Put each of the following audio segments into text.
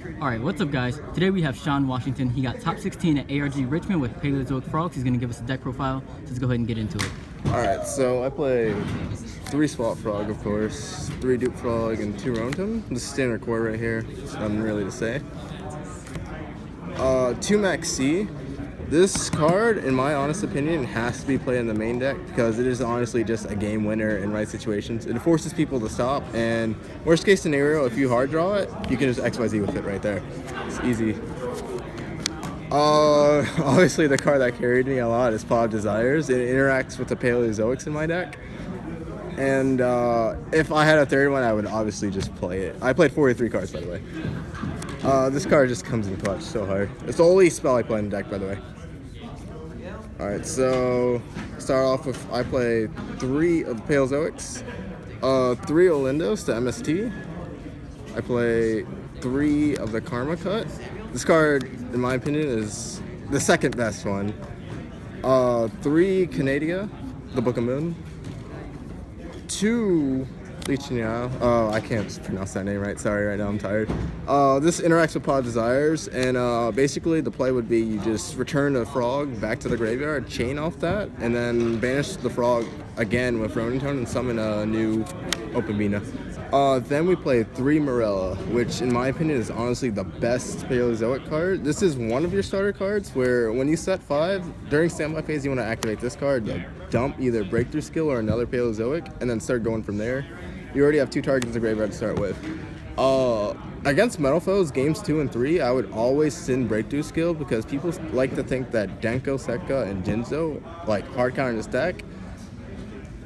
Alright, what's up guys? Today we have Sean Washington. He got top 16 at ARG Richmond with Paleozoic Frogs. He's going to give us a deck profile. So let's go ahead and get into it. Alright, so I play 3 Swap Frog, of course, 3 Dupe Frog, and 2 Rotom. This is standard core right here, nothing really to say. 2 Max C. This card, in my honest opinion, has to be played in the main deck because it is honestly just a game winner in right situations. It forces people to stop, and worst case scenario, if you hard draw it, you can just XYZ with it right there. It's easy. Obviously the card that carried me a lot is Pod Desires. It interacts with the Paleozoics in my deck. And if I had a third one, I would obviously just play it. I played 43 cards, by the way. This card just comes in clutch so hard. It's the only spell I play in the deck, by the way. Alright, so start off with, I play 3 of the Paleozoics, 3 Olindos to MST. I play 3 of the Karma Cut. This card, in my opinion, is the second best one. 3 Canadia, the Book of Moon. 2 Lichinia. I can't pronounce that name right. Sorry, right now I'm tired. This interacts with Pod Desires, and basically the play would be you just return a frog back to the graveyard, chain off that, and then banish the frog again with Ronin Tone and summon a new OVG. Then we play 3 Morella, which in my opinion is honestly the best Paleozoic card. This is one of your starter cards where when you set 5, during standby phase you want to activate this card, dump either Breakthrough Skill or another Paleozoic, and then start going from there. You already have 2 targets in the graveyard to start with. Against Metal Foes, games 2 and 3, I would always send Breakthrough Skill because people like to think that Denko, Sekka, and Jinzo like hard counter this deck.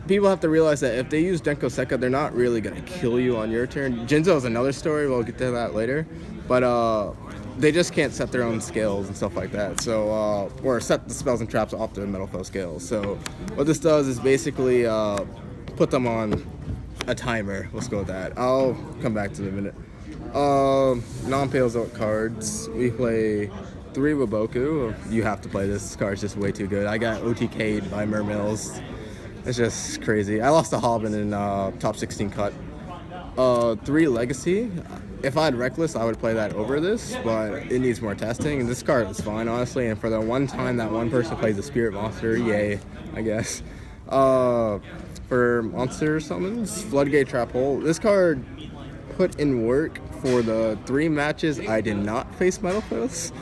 People have to realize that if they use Denko Sekka, they're not really going to kill you on your turn. Jinzo is another story, we'll get to that later. But they just can't set their own scales and stuff like that. So, or set the spells and traps off the Metal Foe scales. So what this does is basically put them on a timer. Let's go with that. I'll come back to it in a minute. Non-Paleozoic cards. We play 3 Waboku. You have to play this. This card's just way too good. I got OTK'd by Mermills. It's just crazy. I lost to Hobbin in top 16 cut. 3 Legacy. If I had Reckless, I would play that over this, but it needs more testing. And this card is fine, honestly. And for the one time that one person plays a Spirit Monster, yay, I guess. For monster summons, Floodgate Trap Hole. This card put in work for the 3 matches I did not face Metal Foes.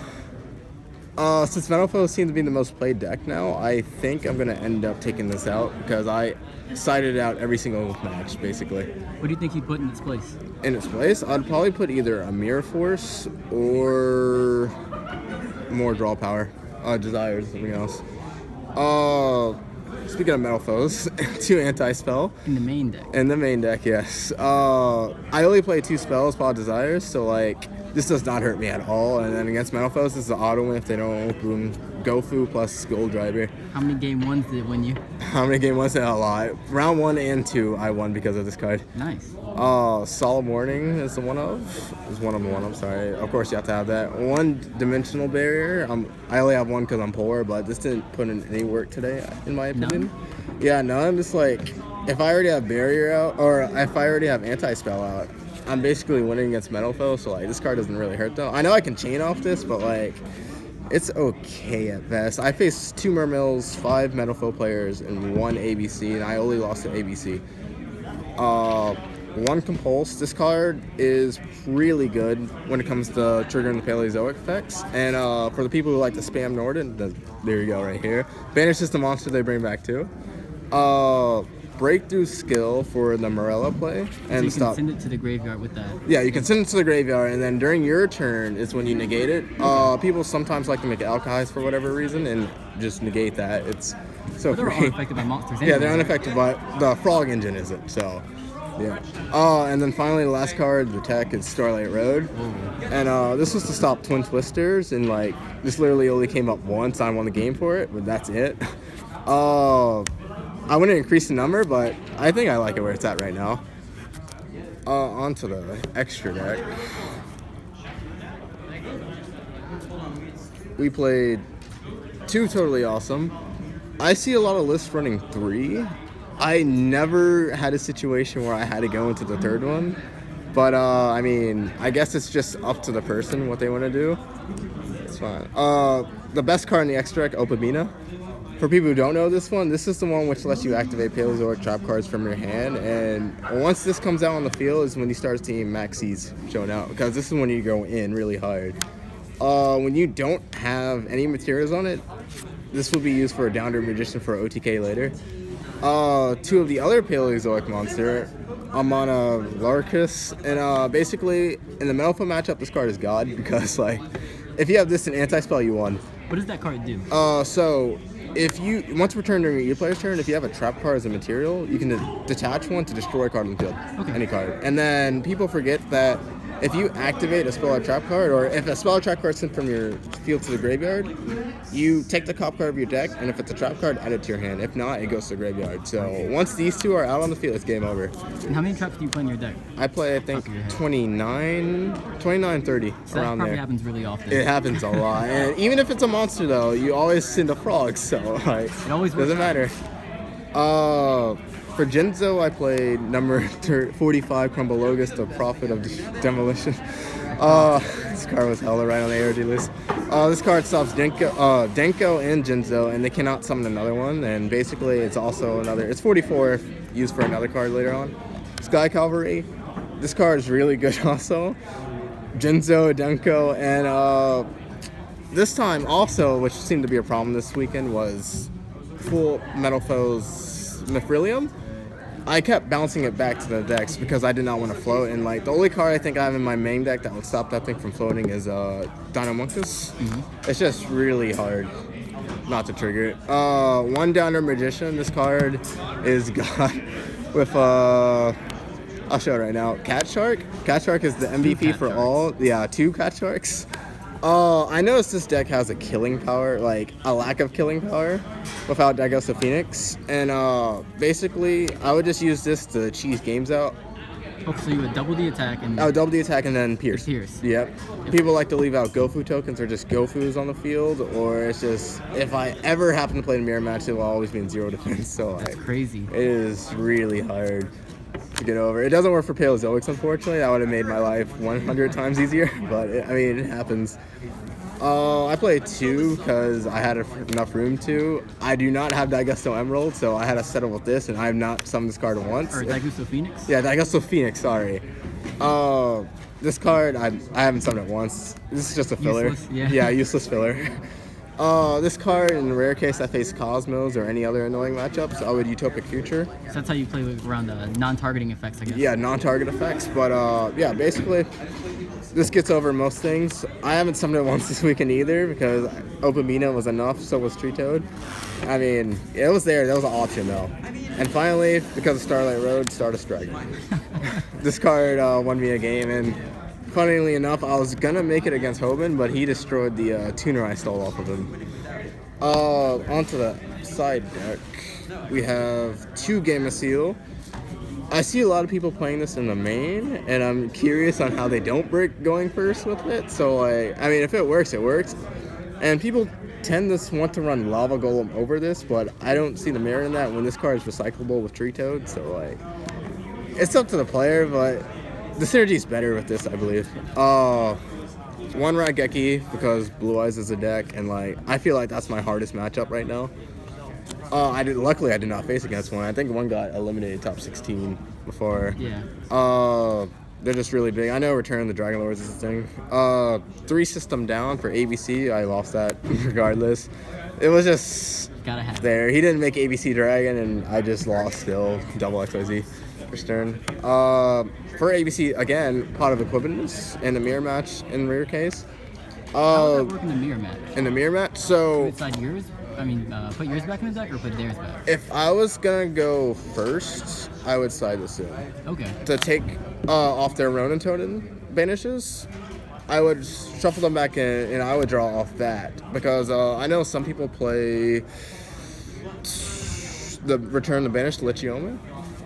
Since Metal Foes seem to be the most played deck now, I think I'm going to end up taking this out because I sided out every single match, basically. What do you think you'd put in its place? In its place, I'd probably put either a Mirror Force or more draw power. Desires, something else. Speaking of Metal Foes, 2 Anti-Spell. In the main deck? In the main deck, yes. I only play 2 spells, Pod Desires, so like, this does not hurt me at all. And then against Metal Foes, this is an auto win if they don't open Gofu plus Skull Driver. How many game 1s did it win you? How many game 1s? A lot. Round 1 and 2, I won because of this card. Nice. Solemn Warning is one of them, sorry. Of course you have to have that. 1-dimensional barrier. I only have 1 because I'm poor, but this didn't put in any work today, in my opinion. None? Yeah, none. Just like, if I already have barrier out, or if I already have anti-spell out, I'm basically winning against Metal Foe, so like, this card doesn't really hurt though. I know I can chain off this, but like, it's okay at best. I faced 2 Mermills, 5 Metal Foe players, and 1 ABC, and I only lost to ABC. 1 Compulse. This card is really good when it comes to triggering the Paleozoic effects. And for the people who like to spam Norden, there you go right here. Banishes the monster they bring back too. Breakthrough Skill for the Morella play. And so you can send it to the graveyard with that. Yeah, you can send it to the graveyard, and then during your turn is when you negate it. People sometimes like to make Alkalize for whatever reason and just negate that. It's so But they're free. unaffected by monsters anyway. Yeah, they're unaffected, but the Frog Engine isn't, so yeah. And then finally the last card, the tech, is Starlight Road. Ooh. And this was to stop Twin Twisters, and like, this literally only came up once. I won the game for it, but that's it. I wouldn't increase the number, but I think I like it where it's at right now. Onto the extra deck. We played 2 Totally Awesome. I see a lot of lists running 3. I never had a situation where I had to go into the third one. But I mean, I guess it's just up to the person what they want to do. It's fine. The best card in the extra deck, OVG. For people who don't know this one, this is the one which lets you activate Paleozoic trap cards from your hand, and once this comes out on the field is when you start seeing maxis showing out, because this is when you go in really hard. When you don't have any materials on it, this will be used for a Downer Magician for OTK later. Two of the other Paleozoic monster, Amana Larkus, and basically in the Melfa matchup, this card is God, because like if you have this in anti-spell, you won. What does that card do? So if you once returned during your player's turn, if you have a trap card as a material, you can detach one to destroy a card on the field. Okay. Any card. And then people forget that if you activate a spell or trap card, or if a spell or trap card is sent from your field to the graveyard, you take the top card of your deck, and if it's a trap card, add it to your hand. If not, it goes to the graveyard. So once these two are out on the field, it's game over. And how many traps do you play in your deck? I play, I think, 29, 30, So around that probably there. happens really often. It happens a lot. And even if it's a monster, though, you always send a frog, so like, It always works doesn't matter. For Genzo, I played number 45, Crumbologus, the Prophet of Demolition. This card was hella right on the ARG list. This card stops Denko and Genzo, and they cannot summon another one. And basically, it's also another. It's 44 if used for another card later on. Sky Cavalry. This card is really good also. Genzo, Denko, and this time also, which seemed to be a problem this weekend, was full Metal Foes Mithrilium. I kept bouncing it back to the decks because I did not want to float, and like the only card I think I have in my main deck that would stop that thing from floating is Dinomuncus. It's just really hard not to trigger it. One Downer Magician. This card is got with I'll show it right now. Cat Shark. Cat Shark is the MVP for all. Yeah, 2 Cat Sharks. I noticed this deck has a killing power, like a lack of killing power without Dagosa Phoenix. And basically, I would just use this to cheese games out. Oh, so you would double the attack and... I would double the attack and then Pierce. Pierce. Yep. People like to leave out Gofu tokens or just Gofus on the field, or it's just, if I ever happen to play a mirror match, it will always be in 0 defense. So That's crazy. It is really hard to get over. It doesn't work for Paleozoics, unfortunately. That would have made my life 100 times easier, but I mean, it happens. I played 2 because I had enough room to. I do not have Daigusto Emerald, so I had to settle with this, and I have not summoned this card once. Or Daigusto Phoenix? Yeah, Daigusto Phoenix, sorry. This card, I haven't summoned it once. This is just a filler. Useless, yeah. Yeah, useless filler. This card, in the rare case I face Cosmos or any other annoying matchups, I would Utopic Future. So that's how you play around the non-targeting effects, I guess. Yeah, non-target effects, but yeah, basically, this gets over most things. I haven't summoned it once this weekend either because OVG was enough, so was Tree Toad. I mean, it was there, that was an option though. And finally, because of Starlight Road, Stardust Dragon. This card won me a game, and funnily enough, I was gonna make it against Hoban, but he destroyed the tuner I stole off of him. Onto the side deck, we have 2 Game of Seal. I see a lot of people playing this in the main, and I'm curious on how they don't break going first with it. So, like, I mean, if it works, it works. And people tend to want to run Lava Golem over this, but I don't see the merit in that when this card is recyclable with Tree Toad. So, like, it's up to the player, but the synergy is better with this, I believe. One Raigeki because Blue Eyes is a deck, and like I feel like that's my hardest matchup right now. Luckily I did not face against one. I think one got eliminated top 16 before. Yeah. They're just really big. I know Return of the Dragon Lords is a thing. 3 system down for ABC. I lost that regardless. It was just Gotta have there. He didn't make ABC Dragon, and I just lost still. Double XYZ for Stern. For ABC, again, Pot of Equivalence in the mirror match in rare case. How would that work in the mirror match? In the mirror match, so Decide yours? I mean, put yours back in the deck or put theirs back? if I was gonna go first, I would side this in. Okay. To take off their Ronin Totem banishes, I would shuffle them back in, and I would draw off that because I know some people play the Return the Banished Lichioma,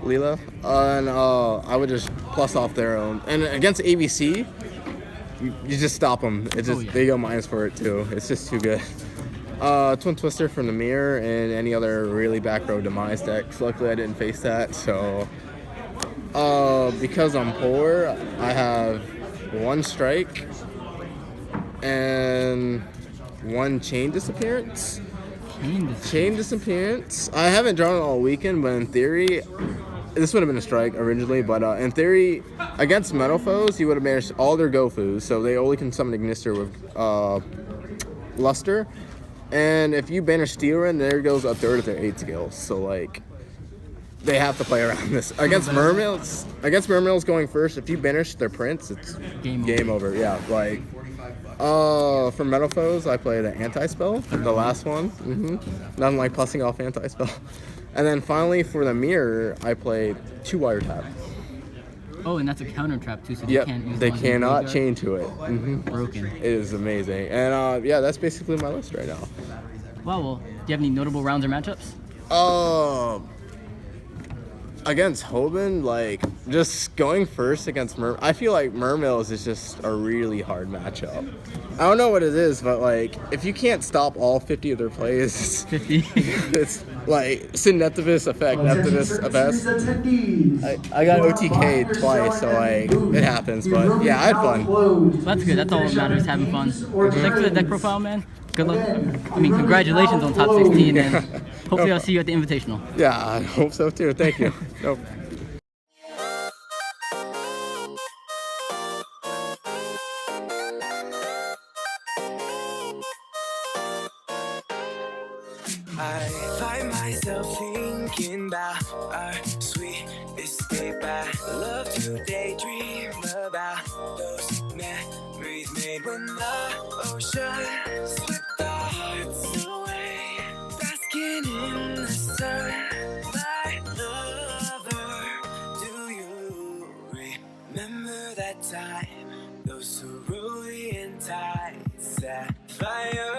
Leela, and I would just plus off their own. And against ABC, you just stop them. It's just they go minus for it too. It's just too good. Twin Twister from the mirror and any other really back row demise decks. Luckily I didn't face that, so Because I'm poor, I have 1 strike and 1 chain disappearance. Chain disappearance. I haven't drawn it all weekend, but in theory, this would have been a strike originally. But in theory, against metal foes, you would have banished all their Gofus, so they only can summon Ignister with Luster. And if you banish Steelrin, there goes a third of their 8 skills. So like, they have to play around this. Against Mermails going first, if you banish their Prince, it's game over. Yeah, like. For metal foes, I played an anti-spell, the last one. Nothing like plussing off anti-spell. And then finally, for the mirror, I played 2 wire tap. Oh, and that's a counter trap too, so they can't use they cannot chain to it. Broken. It is amazing. And yeah, that's basically my list right now. Wow, well, do you have any notable rounds or matchups? Against Hoban, like, just going first against I feel like Mermails is just a really hard matchup. I don't know what it is, but, like, if you can't stop all 50 of their plays, 50? it's like Synethivus effect, Nethivus effect. I got OTK'd twice, so, like, it happens, but, yeah, I had fun. Well, that's good. That's all that matters, having fun. Thanks for the deck profile, man. Good luck. I mean, congratulations on top 16, and hopefully I'll see you at the Invitational. Yeah, I hope so too. Thank you. Nope. I find myself thinking about our sweet escape. I love to daydream about those memories made when the ocean slipped our hearts away, basking in the sun. My lover, do you remember that time? Those cerulean tides, Sapphire.